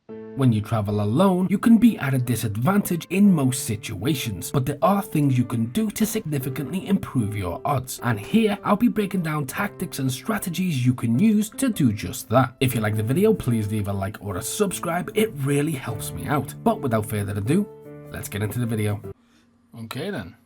When you travel alone, you can be at a disadvantage in most situations, but there are things you can do to significantly improve your odds. And here, I'll be breaking down tactics and strategies you can use to do just that. If you like the video, please leave a like or a subscribe, it really helps me out. But without further ado, let's get into the video. Okay then.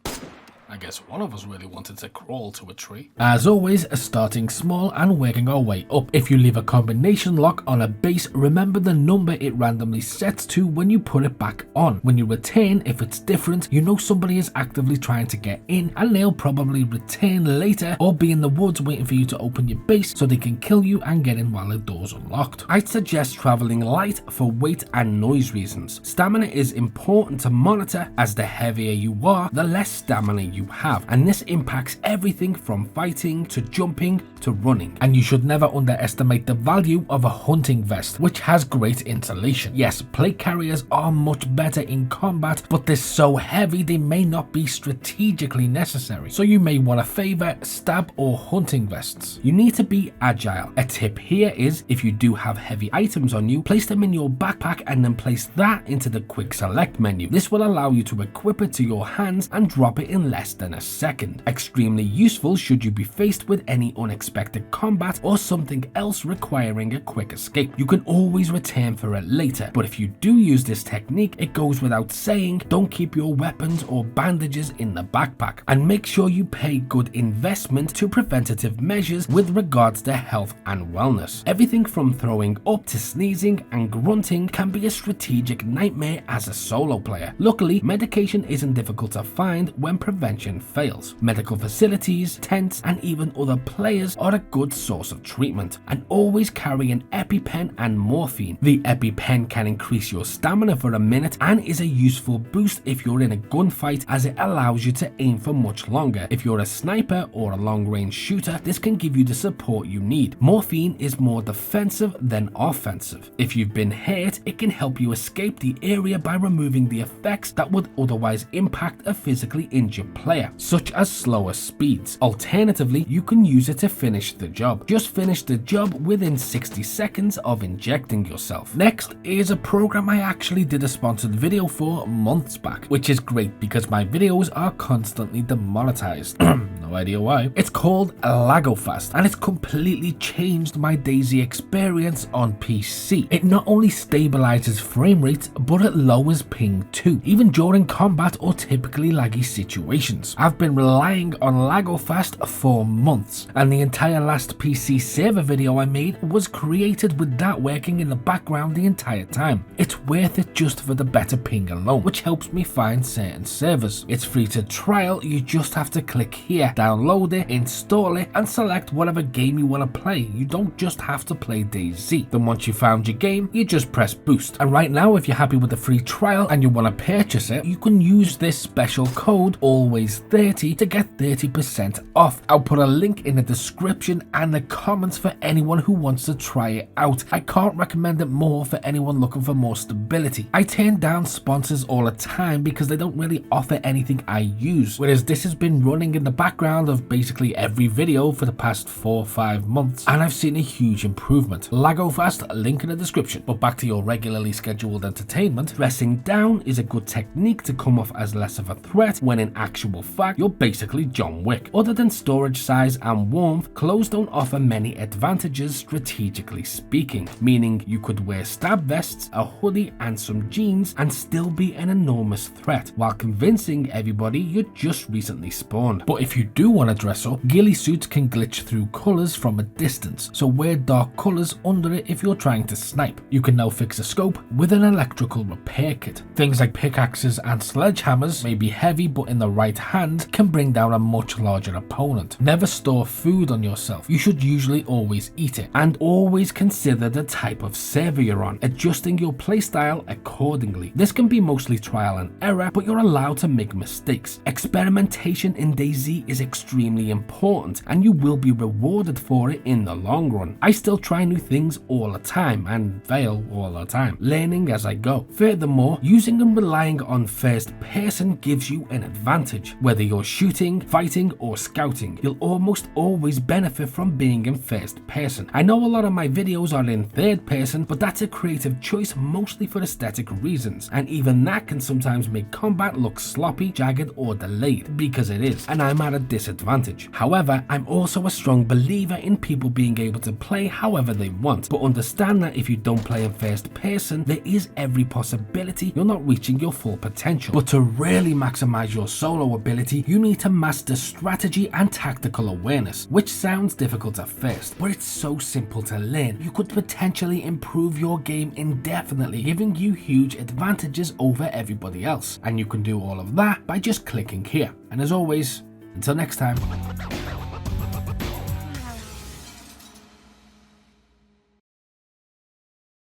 I guess one of us really wanted to crawl to a tree. As always, starting small and working our way up. If you leave a combination lock on a base, remember the number it randomly sets to when you put it back on. When you return, if it's different, you know somebody is actively trying to get in and they'll probably return later or be in the woods waiting for you to open your base so they can kill you and get in while the door's unlocked. I'd suggest traveling light for weight and noise reasons. Stamina is important to monitor, as the heavier you are, the less stamina you have, and this impacts everything from fighting to jumping to running. And you should never underestimate the value of a hunting vest, which has great insulation. Yes, plate carriers are much better in combat, but they're so heavy they may not be strategically necessary, so you may want to favor stab or hunting vests. You need to be agile. A tip here is, if you do have heavy items on you, place them in your backpack and then place that into the quick select menu. This will allow you to equip it to your hands and drop it in less than a second. Extremely useful should you be faced with any unexpected combat or something else requiring a quick escape. You can always return for it later, but if you do use this technique, it goes without saying, don't keep your weapons or bandages in the backpack, and make sure you pay good investment to preventative measures with regards to health and wellness. Everything from throwing up to sneezing and grunting can be a strategic nightmare as a solo player. Luckily, medication isn't difficult to find when prevention fails. Medical facilities, tents, and even other players are a good source of treatment. And always carry an EpiPen and morphine. The EpiPen can increase your stamina for a minute and is a useful boost if you're in a gunfight, as it allows you to aim for much longer. If you're a sniper or a long-range shooter, this can give you the support you need. Morphine is more defensive than offensive. If you've been hurt, it can help you escape the area by removing the effects that would otherwise impact a physically injured player, such as slower speeds. Alternatively, you can use it to finish the job. Just finish the job within 60 seconds of injecting yourself. Next is a program I actually did a sponsored video for months back, which is great because my videos are constantly demonetized. No idea why. It's called LagoFast, and it's completely changed my DayZ experience on PC. It not only stabilizes frame rates, but it lowers ping too, even during combat or typically laggy situations. I've been relying on LagoFast for months, and the entire last PC server video I made was created with that working in the background the entire time. It's worth it just for the better ping alone, which helps me find certain servers. It's free to trial, you just have to click here, download it, install it, and select whatever game you want to play. You don't just have to play DayZ. Then once you found your game, you just press boost. And right now, if you're happy with the free trial and you want to purchase it, you can use this special code, always30, to get 30% off. I'll put a link in the description and the comments for anyone who wants to try it out. I can't recommend it more for anyone looking for more stability. I turn down sponsors all the time because they don't really offer anything I use, whereas this has been running in the background of basically every video for the past 4 or 5 months, and I've seen a huge improvement. LagoFast, link in the description. But back to your regularly scheduled entertainment, dressing down is a good technique to come off as less of a threat when in actual fact you're basically John Wick. Other than storage size and warmth, clothes don't offer many advantages strategically speaking, meaning you could wear stab vests, a hoodie, and some jeans and still be an enormous threat while convincing everybody you just recently spawned. But if you do want to dress up, ghillie suits can glitch through colors from a distance, so wear dark colors under it if you're trying to snipe. You can now fix a scope with an electrical repair kit. Things like pickaxes and sledgehammers may be heavy, but in the right hand can bring down a much larger opponent. Never store food on yourself. You should usually always eat it, and always consider the type of server you're on, adjusting your playstyle accordingly. This can be mostly trial and error, but you're allowed to make mistakes. Experimentation in DayZ is a extremely important and you will be rewarded for it in the long run. I still try new things all the time and fail all the time, learning as I go. Furthermore, using and relying on first person gives you an advantage. Whether you're shooting, fighting or scouting, you'll almost always benefit from being in first person. I know a lot of my videos are in third person, but that's a creative choice mostly for aesthetic reasons, and even that can sometimes make combat look sloppy, jagged or delayed, because it is, and I'm at a disadvantage. However, I'm also a strong believer in people being able to play however they want, but understand that if you don't play in first person, there is every possibility you're not reaching your full potential. But to really maximize your solo ability, you need to master strategy and tactical awareness, which sounds difficult at first, but it's so simple to learn. You could potentially improve your game indefinitely, giving you huge advantages over everybody else, and you can do all of that by just clicking here. And as always, until next time.